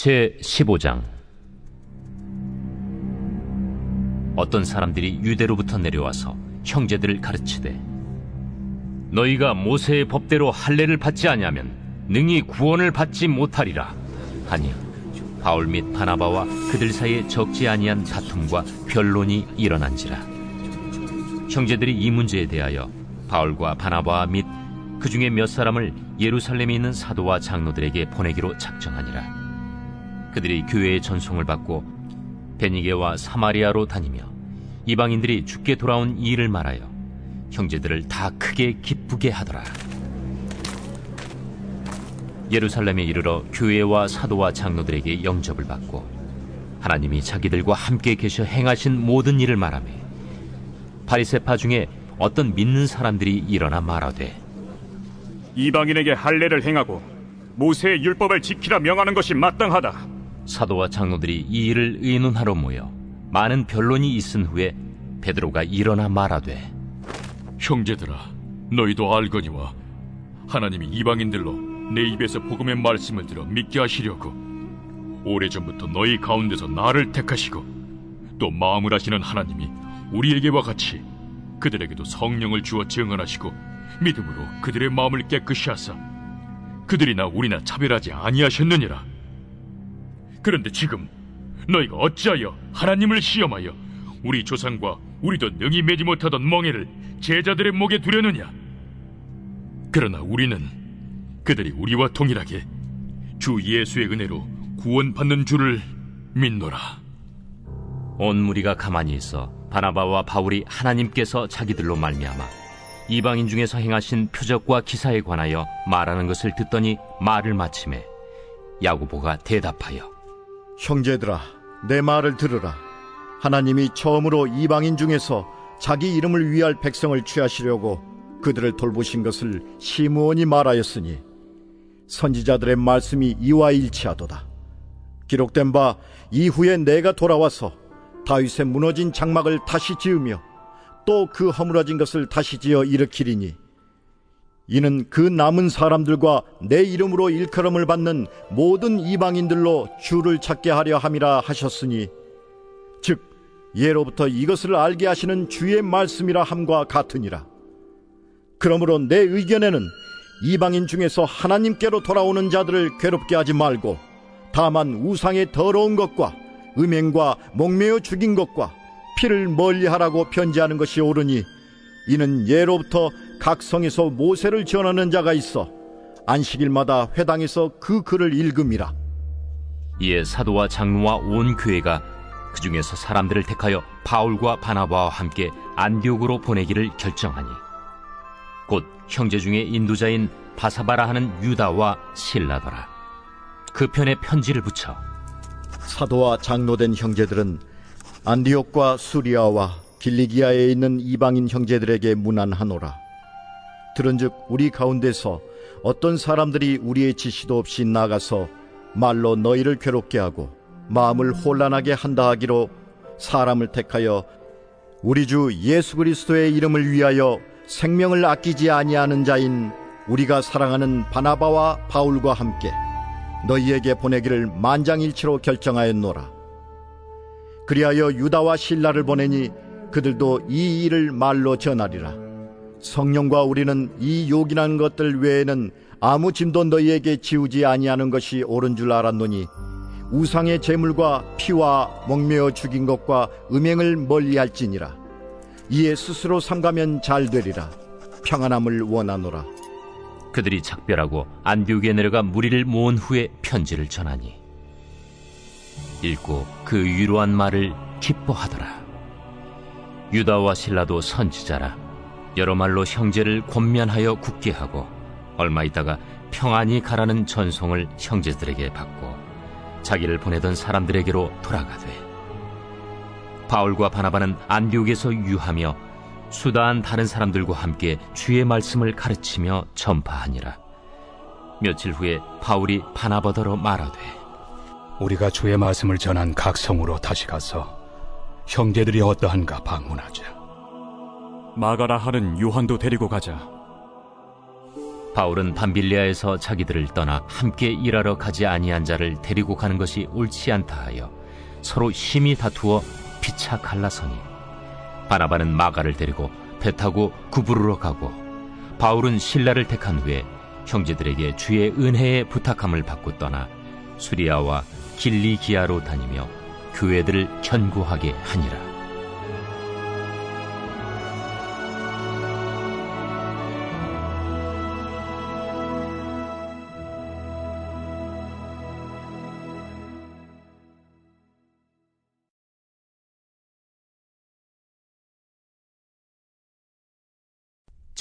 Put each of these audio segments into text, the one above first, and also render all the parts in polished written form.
제15장. 어떤 사람들이 유대로부터 내려와서 형제들을 가르치되, 너희가 모세의 법대로 할례를 받지 아니하면 능히 구원을 받지 못하리라 하니, 바울 및 바나바와 그들 사이에 적지 아니한 다툼과 변론이 일어난지라. 형제들이 이 문제에 대하여 바울과 바나바 및 그 중에 몇 사람을 예루살렘에 있는 사도와 장로들에게 보내기로 작정하니라. 그들이 교회의 전송을 받고 베니게와 사마리아로 다니며 이방인들이 죽게 돌아온 이 일을 말하여 형제들을 다 크게 기쁘게 하더라. 예루살렘에 이르러 교회와 사도와 장로들에게 영접을 받고 하나님이 자기들과 함께 계셔 행하신 모든 일을 말하며, 바리새파 중에 어떤 믿는 사람들이 일어나 말하되, 이방인에게 할례를 행하고 모세의 율법을 지키라 명하는 것이 마땅하다. 사도와 장로들이 이 일을 의논하러 모여 많은 변론이 있은 후에 베드로가 일어나 말하되, 형제들아, 너희도 알거니와 하나님이 이방인들로 내 입에서 복음의 말씀을 들어 믿게 하시려고 오래전부터 너희 가운데서 나를 택하시고, 또 마음을 하시는 하나님이 우리에게와 같이 그들에게도 성령을 주어 증언하시고 믿음으로 그들의 마음을 깨끗이 하사 그들이나 우리나 차별하지 아니하셨느니라. 그런데 지금 너희가 어찌하여 하나님을 시험하여 우리 조상과 우리도 능히 매지 못하던 멍에를 제자들의 목에 두려느냐? 그러나 우리는 그들이 우리와 동일하게 주 예수의 은혜로 구원받는 줄을 믿노라. 온 무리가 가만히 있어 바나바와 바울이 하나님께서 자기들로 말미암아 이방인 중에서 행하신 표적과 기사에 관하여 말하는 것을 듣더니 말을 마치매 야고보가 대답하여, 형제들아, 내 말을 들으라. 하나님이 처음으로 이방인 중에서 자기 이름을 위할 백성을 취하시려고 그들을 돌보신 것을 시므온이 말하였으니 선지자들의 말씀이 이와 일치하도다. 기록된 바 이후에 내가 돌아와서 다윗의 무너진 장막을 다시 지으며 또 그 허물어진 것을 다시 지어 일으키리니, 이는 그 남은 사람들과 내 이름으로 일컬음을 받는 모든 이방인들로 주를 찾게 하려 함이라 하셨으니, 즉 예로부터 이것을 알게 하시는 주의 말씀이라 함과 같으니라. 그러므로 내 의견에는 이방인 중에서 하나님께로 돌아오는 자들을 괴롭게 하지 말고, 다만 우상의 더러운 것과 음행과 목매어 죽인 것과 피를 멀리하라고 편지하는 것이 옳으니, 이는 예로부터 각 성에서 모세를 전하는 자가 있어 안식일마다 회당에서 그 글을 읽음이라. 이에 사도와 장로와 온 교회가 그 중에서 사람들을 택하여 바울과 바나바와 함께 안디옥으로 보내기를 결정하니, 곧 형제 중에 인도자인 바사바라 하는 유다와 실라더라. 그 편에 편지를 붙여 사도와 장로된 형제들은 안디옥과 수리아와 길리기아에 있는 이방인 형제들에게 문안하노라. 들은즉 우리 가운데서 어떤 사람들이 우리의 지시도 없이 나가서 말로 너희를 괴롭게 하고 마음을 혼란하게 한다 하기로 사람을 택하여 우리 주 예수 그리스도의 이름을 위하여 생명을 아끼지 아니하는 자인 우리가 사랑하는 바나바와 바울과 함께 너희에게 보내기를 만장일치로 결정하였노라. 그리하여 유다와 실라를 보내니 그들도 이 일을 말로 전하리라. 성령과 우리는 이 요긴한 것들 외에는 아무 짐도 너희에게 지우지 아니하는 것이 옳은 줄 알았노니, 우상의 제물과 피와 목매어 죽인 것과 음행을 멀리할지니라. 이에 스스로 삼가면 잘 되리라. 평안함을 원하노라. 그들이 작별하고 안디옥에 내려가 무리를 모은 후에 편지를 전하니, 읽고 그 위로한 말을 기뻐하더라. 유다와 실라도 선지자라 여러 말로 형제를 권면하여 굳게 하고, 얼마 있다가 평안히 가라는 전송을 형제들에게 받고 자기를 보내던 사람들에게로 돌아가되, 바울과 바나바는 안디옥에서 유하며 수다한 다른 사람들과 함께 주의 말씀을 가르치며 전파하니라. 며칠 후에 바울이 바나바더러 말하되, 우리가 주의 말씀을 전한 각 성으로 다시 가서 형제들이 어떠한가 방문하자. 마가라 하는 요한도 데리고 가자. 바울은 밤빌리아에서 자기들을 떠나 함께 일하러 가지 아니한 자를 데리고 가는 것이 옳지 않다 하여 서로 심히 다투어 피차 갈라서니 바나바는 마가를 데리고 배 타고 구부르러 가고 바울은 실라를 택한 후에 형제들에게 주의 은혜에 부탁함을 받고 떠나 수리아와 길리기아로 다니며 교회들을 견고하게 하니라.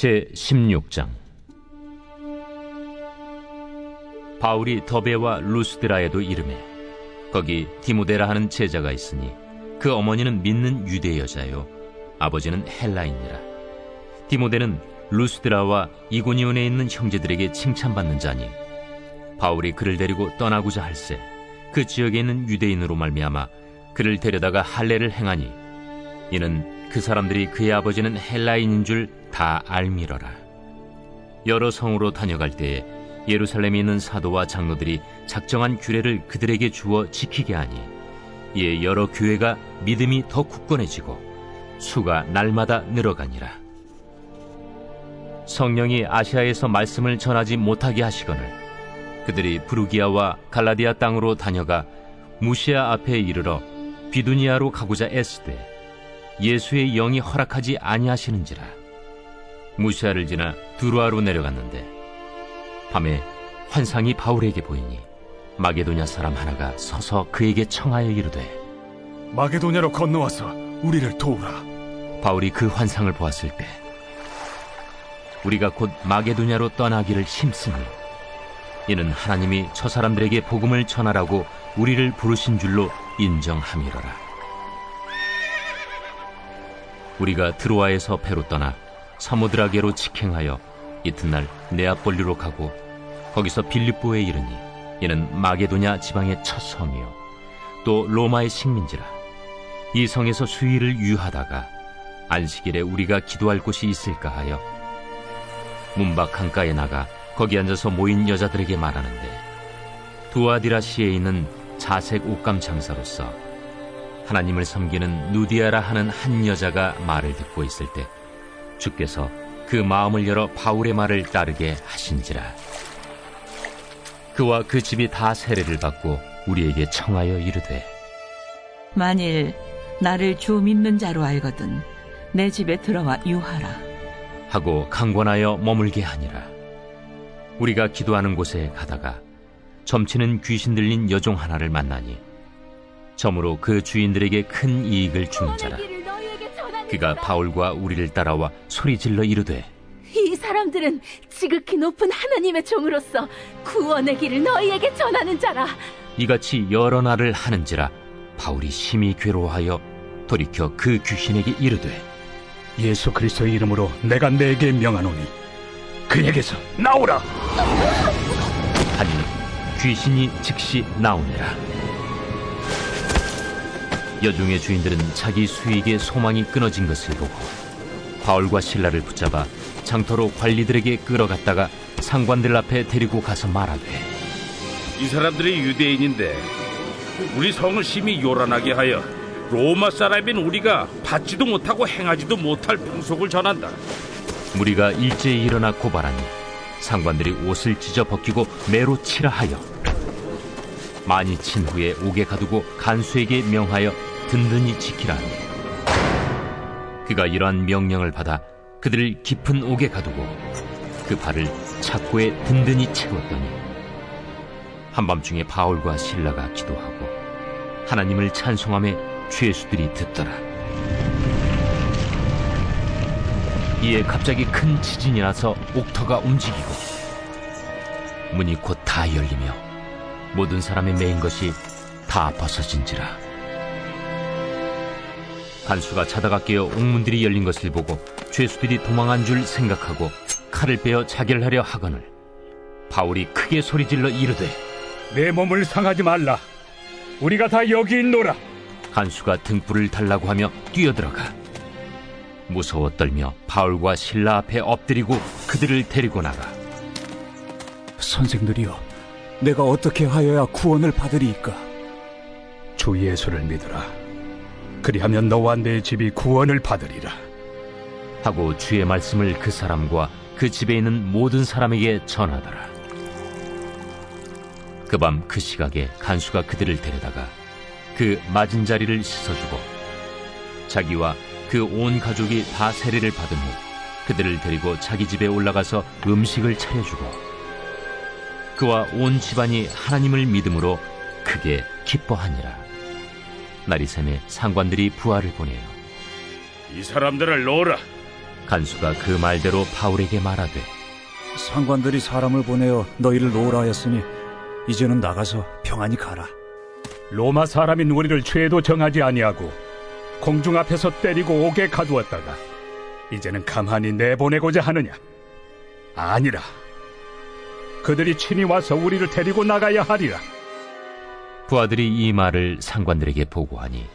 제16장. 바울이 더베와 루스드라에도 이르매 거기 디모데라 하는 제자가 있으니 그 어머니는 믿는 유대 여자요 아버지는 헬라인이라. 디모데는 루스드라와 이고니온에 있는 형제들에게 칭찬받는 자니 바울이 그를 데리고 떠나고자 할세 그 지역에 있는 유대인으로 말미암아 그를 데려다가 할례를 행하니 이는 그 사람들이 그의 아버지는 헬라인인 줄 다 알미러라. 여러 성으로 다녀갈 때에 예루살렘에 있는 사도와 장로들이 작정한 규례를 그들에게 주어 지키게 하니 이에 여러 교회가 믿음이 더 굳건해지고 수가 날마다 늘어가니라. 성령이 아시아에서 말씀을 전하지 못하게 하시거늘 그들이 부르기아와 갈라디아 땅으로 다녀가 무시아 앞에 이르러 비두니아로 가고자 애쓰되 예수의 영이 허락하지 아니하시는지라. 무시아를 지나 두루아로 내려갔는데 밤에 환상이 바울에게 보이니 마게도냐 사람 하나가 서서 그에게 청하여 이르되 마게도냐로 건너와서 우리를 도우라. 바울이 그 환상을 보았을 때 우리가 곧 마게도냐로 떠나기를 힘쓰니 이는 하나님이 저 사람들에게 복음을 전하라고 우리를 부르신 줄로 인정함이로라. 우리가 드로아에서 배로 떠나 사모드라게로 직행하여 이튿날 네아폴리로 가고 거기서 빌립보에 이르니 이는 마게도냐 지방의 첫 성이요 또 로마의 식민지라. 이 성에서 수일을 유하다가 안식일에 우리가 기도할 곳이 있을까 하여 문밖 강가에 나가 거기 앉아서 모인 여자들에게 말하는데 두아디라시에 있는 자색 옷감 장사로서 하나님을 섬기는 누디아라 하는 한 여자가 말을 듣고 있을 때 주께서 그 마음을 열어 바울의 말을 따르게 하신지라. 그와 그 집이 다 세례를 받고 우리에게 청하여 이르되 만일 나를 주 믿는 자로 알거든 내 집에 들어와 유하라 하고 강권하여 머물게 하니라. 우리가 기도하는 곳에 가다가 점치는 귀신 들린 여종 하나를 만나니 점으로 그 주인들에게 큰 이익을 주는 자라. 그가 바울과 우리를 따라와 소리질러 이르되 이 사람들은 지극히 높은 하나님의 종으로서 구원의 길을 너희에게 전하는 자라. 이같이 여러 날을 하는지라 바울이 심히 괴로워하여 돌이켜 그 귀신에게 이르되 예수 그리스도의 이름으로 내가 내게 명하노니 그에게서 나오라. 하니 귀신이 즉시 나오니라. 여종의 주인들은 자기 수익의 소망이 끊어진 것을 보고 바울과 실라를 붙잡아 장터로 관리들에게 끌어갔다가 상관들 앞에 데리고 가서 말하되 이 사람들이 유대인인데 우리 성을 심히 요란하게 하여 로마 사람인 우리가 받지도 못하고 행하지도 못할 풍속을 전한다. 무리가 일제히 일어나 고발하니 상관들이 옷을 찢어 벗기고 매로 치라 하여 많이 친 후에 옥에 가두고 간수에게 명하여 든든히 지키라 하니 그가 이러한 명령을 받아 그들을 깊은 옥에 가두고 그 발을 착고에 든든히 채웠더니 한밤중에 바울과 실라가 기도하고 하나님을 찬송하며 죄수들이 듣더라. 이에 갑자기 큰 지진이 나서 옥터가 움직이고 문이 곧 다 열리며 모든 사람의 매인 것이 다 벗어진지라. 간수가 자다가 깨어 옥문들이 열린 것을 보고 죄수들이 도망한 줄 생각하고 칼을 빼어 자결하려 하거늘 바울이 크게 소리질러 이르되 내 몸을 상하지 말라. 우리가 다 여기 있노라. 간수가 등불을 달라고 하며 뛰어들어가 무서워 떨며 바울과 실라 앞에 엎드리고 그들을 데리고 나가 선생들이여, 내가 어떻게 하여야 구원을 받으리이까? 주 예수를 믿으라. 그리하면 너와 내 집이 구원을 받으리라. 하고 주의 말씀을 그 사람과 그 집에 있는 모든 사람에게 전하더라. 그 밤 그 시각에 간수가 그들을 데려다가 그 맞은 자리를 씻어주고 자기와 그 온 가족이 다 세례를 받은 후 그들을 데리고 자기 집에 올라가서 음식을 차려주고 그와 온 집안이 하나님을 믿음으로 크게 기뻐하니라. 날이 새매 상관들이 부하를 보내요. 이 사람들을 놓으라. 간수가 그 말대로 바울에게 말하되, 상관들이 사람을 보내어 너희를 놓으라 하였으니 이제는 나가서 평안히 가라. 로마 사람인 우리를 죄도 정하지 아니하고 공중 앞에서 때리고 옥에 가두었다가 이제는 가만히 내보내고자 하느냐? 아니라. 그들이 친히 와서 우리를 데리고 나가야 하리라. 부하들이 이 말을 상관들에게 보고하니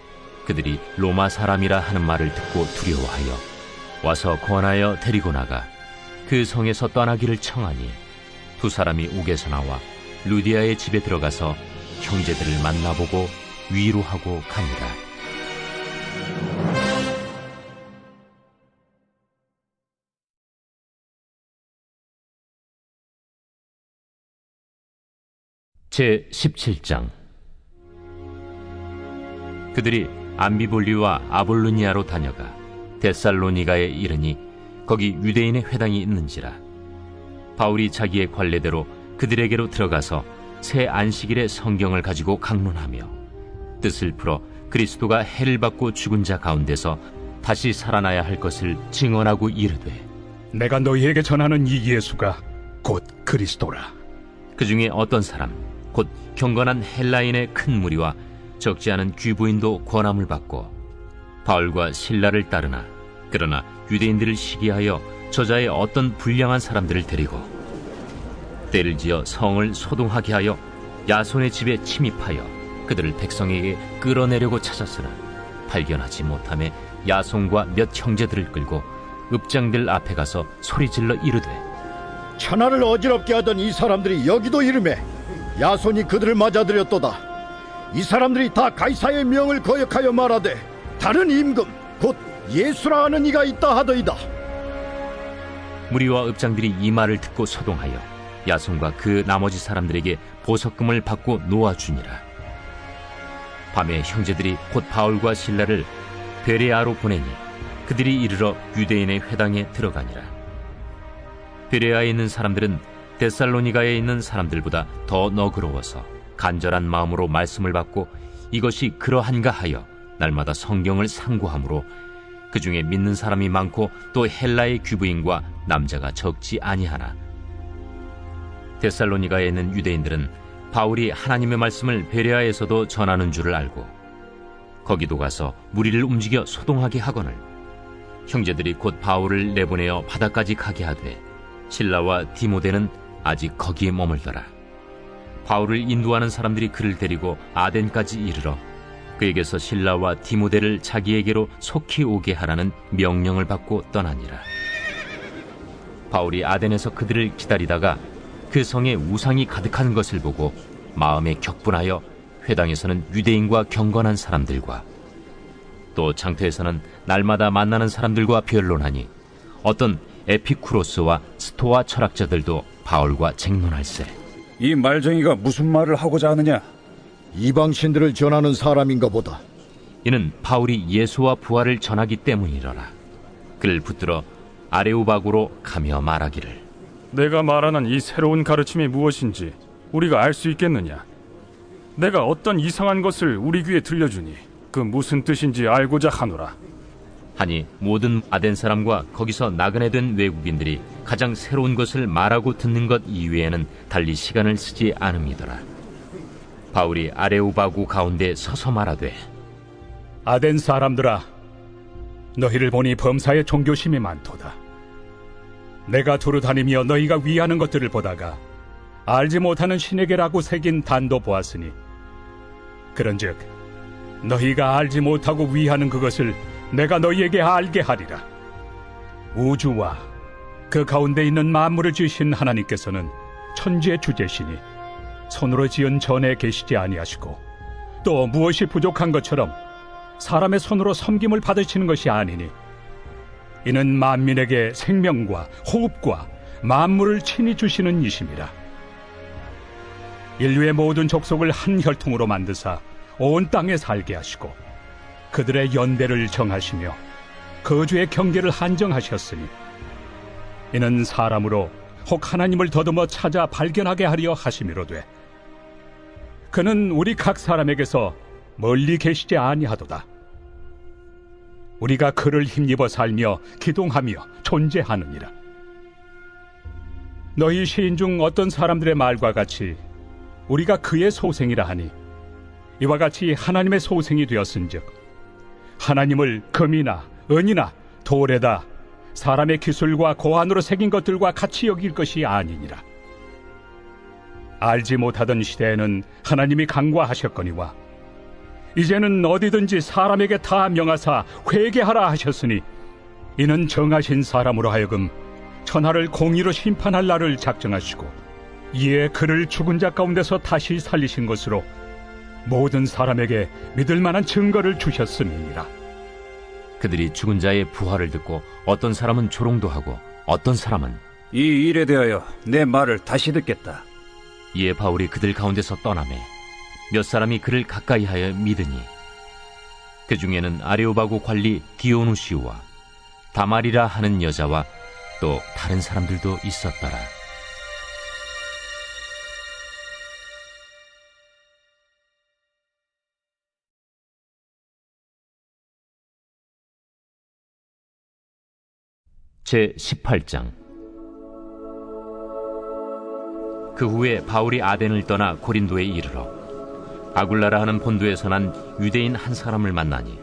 그들이 로마 사람이라 하는 말을 듣고 두려워하여 와서 권하여 데리고 나가 그 성에서 떠나기를 청하니 두 사람이 옥에서 나와 루디아의 집에 들어가서 형제들을 만나보고 위로하고 가니라. 제 17장. 그들이 암비볼리와 아볼로니아로 다녀가 데살로니가에 이르니 거기 유대인의 회당이 있는지라. 바울이 자기의 관례대로 그들에게로 들어가서 새 안식일에 성경을 가지고 강론하며 뜻을 풀어 그리스도가 해를 받고 죽은 자 가운데서 다시 살아나야 할 것을 증언하고 이르되, 내가 너희에게 전하는 이 예수가 곧 그리스도라. 그 중에 어떤 사람 곧 경건한 헬라인의 큰 무리와 적지 않은 귀부인도 권함을 받고 바울과 실라를 따르나 그러나 유대인들을 시기하여 저자의 어떤 불량한 사람들을 데리고 때를 지어 성을 소동하게 하여 야손의 집에 침입하여 그들을 백성에게 끌어내려고 찾았으나 발견하지 못하며 야손과 몇 형제들을 끌고 읍장들 앞에 가서 소리질러 이르되, 천하를 어지럽게 하던 이 사람들이 여기도 이르매 야손이 그들을 맞아들였도다. 이 사람들이 다 가이사의 명을 거역하여 말하되 다른 임금 곧 예수라 하는 이가 있다 하더이다. 무리와 읍장들이 이 말을 듣고 소동하여 야손과 그 나머지 사람들에게 보석금을 받고 놓아주니라. 밤에 형제들이 곧 바울과 실라를 베레아로 보내니 그들이 이르러 유대인의 회당에 들어가니라. 베레아에 있는 사람들은 데살로니가에 있는 사람들보다 더 너그러워서 간절한 마음으로 말씀을 받고 이것이 그러한가 하여 날마다 성경을 상고하므로 그 중에 믿는 사람이 많고 또 헬라의 귀부인과 남자가 적지 아니하나 데살로니가에 있는 유대인들은 바울이 하나님의 말씀을 베레아에서도 전하는 줄을 알고 거기도 가서 무리를 움직여 소동하게 하거늘 형제들이 곧 바울을 내보내어 바다까지 가게 하되 실라와 디모데는 아직 거기에 머물더라. 바울을 인도하는 사람들이 그를 데리고 아덴까지 이르러 그에게서 실라와 디모데를 자기에게로 속히 오게 하라는 명령을 받고 떠나니라. 바울이 아덴에서 그들을 기다리다가 그 성에 우상이 가득한 것을 보고 마음에 격분하여 회당에서는 유대인과 경건한 사람들과 또 장터에서는 날마다 만나는 사람들과 변론하니 어떤 에피쿠로스와 스토아 철학자들도 바울과 쟁론할세. 이 말쟁이가 무슨 말을 하고자 하느냐? 이방신들을 전하는 사람인가 보다. 이는 바울이 예수와 부활을 전하기 때문이러라. 그를 붙들어 아레오바고로 가며 말하기를, 내가 말하는 이 새로운 가르침이 무엇인지 우리가 알 수 있겠느냐? 내가 어떤 이상한 것을 우리 귀에 들려주니 그 무슨 뜻인지 알고자 하노라. 하니 모든 아덴 사람과 거기서 나그네 된 외국인들이 가장 새로운 것을 말하고 듣는 것 이외에는 달리 시간을 쓰지 않음이더라. 바울이 아레오바고 가운데 서서 말하되, 아덴 사람들아, 너희를 보니 범사에 종교심이 많도다. 내가 두루 다니며 너희가 위하는 것들을 보다가 알지 못하는 신에게라고 새긴 단도 보았으니 그런즉 너희가 알지 못하고 위하는 그것을 내가 너희에게 알게 하리라. 우주와 그 가운데 있는 만물을 지으신 하나님께서는 천지의 주제시니 손으로 지은 전에 계시지 아니하시고 또 무엇이 부족한 것처럼 사람의 손으로 섬김을 받으시는 것이 아니니 이는 만민에게 생명과 호흡과 만물을 친히 주시는 이심이라. 인류의 모든 족속을 한 혈통으로 만드사 온 땅에 살게 하시고 그들의 연배를 정하시며 거주의 경계를 한정하셨으니 이는 사람으로 혹 하나님을 더듬어 찾아 발견하게 하려 하심이로되 그는 우리 각 사람에게서 멀리 계시지 아니하도다. 우리가 그를 힘입어 살며 기동하며 존재하느니라. 너희 시인 중 어떤 사람들의 말과 같이 우리가 그의 소생이라 하니 이와 같이 하나님의 소생이 되었은즉 하나님을 금이나 은이나 돌에다 사람의 기술과 고안으로 새긴 것들과 같이 여길 것이 아니니라. 알지 못하던 시대에는 하나님이 간과하셨거니와 이제는 어디든지 사람에게 다 명하사 회개하라 하셨으니 이는 정하신 사람으로 하여금 천하를 공의로 심판할 날을 작정하시고 이에 그를 죽은 자 가운데서 다시 살리신 것으로 모든 사람에게 믿을 만한 증거를 주셨음이니라. 그들이 죽은 자의 부활을 듣고 어떤 사람은 조롱도 하고 어떤 사람은 이 일에 대하여 내 말을 다시 듣겠다. 이에 바울이 그들 가운데서 떠나매 몇 사람이 그를 가까이하여 믿으니 그 중에는 아레오바고 관리 디오누시우와 다말이라 하는 여자와 또 다른 사람들도 있었더라. 제18장. 그 후에 바울이 아덴을 떠나 고린도에 이르러 아굴라라 하는 본도에서 난 유대인 한 사람을 만나니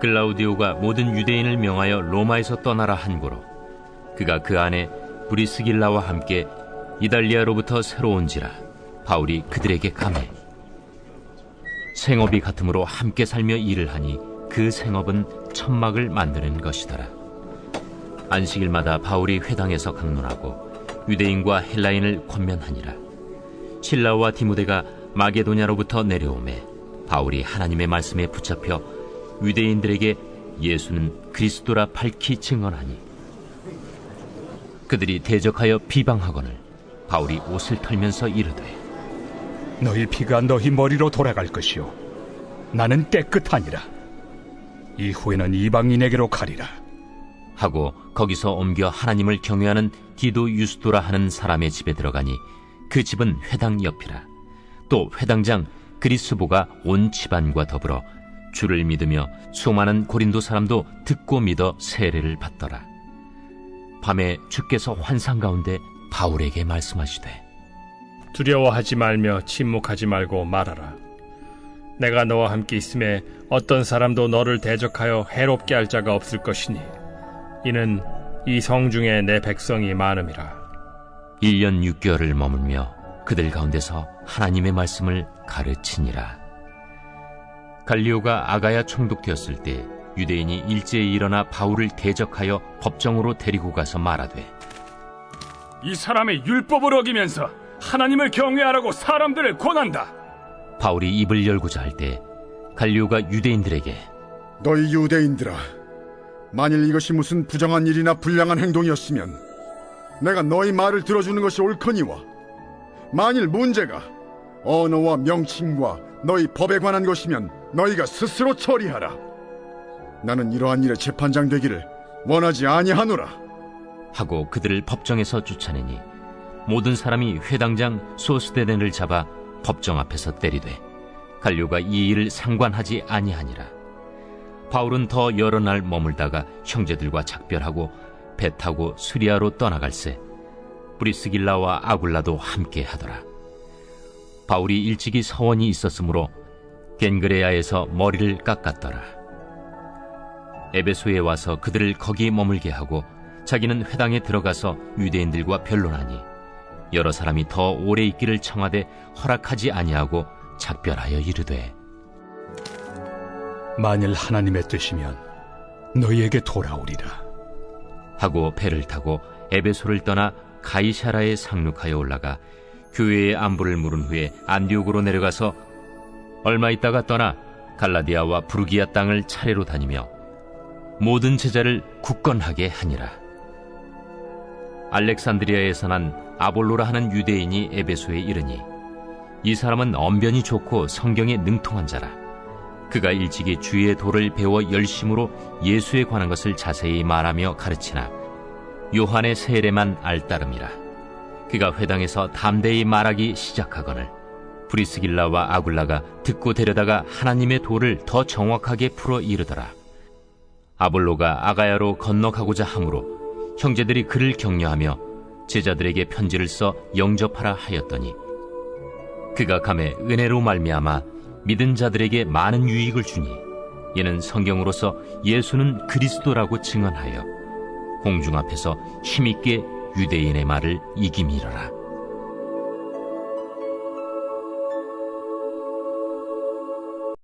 글라우디오가 모든 유대인을 명하여 로마에서 떠나라 한 고로 그가 그 안에 브리스길라와 함께 이달리아로부터 새로 온지라 바울이 그들에게 가매 생업이 같으므로 함께 살며 일을 하니 그 생업은 천막을 만드는 것이더라. 안식일마다 바울이 회당에서 강론하고 유대인과 헬라인을 권면하니라. 실라와 디모데가 마게도냐로부터 내려오매 바울이 하나님의 말씀에 붙잡혀 유대인들에게 예수는 그리스도라 밝히 증언하니 그들이 대적하여 비방하거늘 바울이 옷을 털면서 이르되 너희 피가 너희 머리로 돌아갈 것이요 나는 깨끗하니라. 이후에는 이방인에게로 가리라 하고 거기서 옮겨 하나님을 경외하는 디도 유스도라 하는 사람의 집에 들어가니 그 집은 회당 옆이라. 또 회당장 그리스보가 온 집안과 더불어 주를 믿으며 수많은 고린도 사람도 듣고 믿어 세례를 받더라. 밤에 주께서 환상 가운데 바울에게 말씀하시되 두려워하지 말며 침묵하지 말고 말하라. 내가 너와 함께 있음에 어떤 사람도 너를 대적하여 해롭게 할 자가 없을 것이니 이는 이 성 중에 내 백성이 많음이라. 1년 6개월을 머물며 그들 가운데서 하나님의 말씀을 가르치니라. 갈리오가 아가야 총독되었을 때 유대인이 일제히 일어나 바울을 대적하여 법정으로 데리고 가서 말하되 이 사람의 율법을 어기면서 하나님을 경외하라고 사람들을 권한다. 바울이 입을 열고자 할 때 갈리오가 유대인들에게 너희 유대인들아, 만일 이것이 무슨 부정한 일이나 불량한 행동이었으면 내가 너희 말을 들어주는 것이 옳거니와 만일 문제가 언어와 명칭과 너희 법에 관한 것이면 너희가 스스로 처리하라. 나는 이러한 일에 재판장 되기를 원하지 아니하노라. 하고 그들을 법정에서 쫓아내니 모든 사람이 회당장 소스데넨을 잡아 법정 앞에서 때리되 갈료가 이 일을 상관하지 아니하니라. 바울은 더 여러 날 머물다가 형제들과 작별하고 배 타고 수리아로 떠나갈새 브리스길라와 아굴라도 함께 하더라. 바울이 일찍이 서원이 있었으므로 겐그레아에서 머리를 깎았더라. 에베소에 와서 그들을 거기 머물게 하고 자기는 회당에 들어가서 유대인들과 변론하니 여러 사람이 더 오래 있기를 청하되 허락하지 아니하고 작별하여 이르되 만일 하나님의 뜻이면 너희에게 돌아오리라 하고 배를 타고 에베소를 떠나 가이사라에 상륙하여 올라가 교회의 안부를 물은 후에 안디옥으로 내려가서 얼마 있다가 떠나 갈라디아와 부르기아 땅을 차례로 다니며 모든 제자를 굳건하게 하니라. 알렉산드리아에서 난 아볼로라 하는 유대인이 에베소에 이르니 이 사람은 언변이 좋고 성경에 능통한 자라. 그가 일찍이 주의 도를 배워 열심으로 예수에 관한 것을 자세히 말하며 가르치나 요한의 세례만 알따름이라. 그가 회당에서 담대히 말하기 시작하거늘 브리스길라와 아굴라가 듣고 데려다가 하나님의 도를 더 정확하게 풀어 이르더라. 아볼로가 아가야로 건너가고자 하므로 형제들이 그를 격려하며 제자들에게 편지를 써 영접하라 하였더니 그가 감에 은혜로 말미암아 믿은 자들에게 많은 유익을 주니 이는 성경으로서 예수는 그리스도라고 증언하여 공중 앞에서 힘있게 유대인의 말을 이기미러라.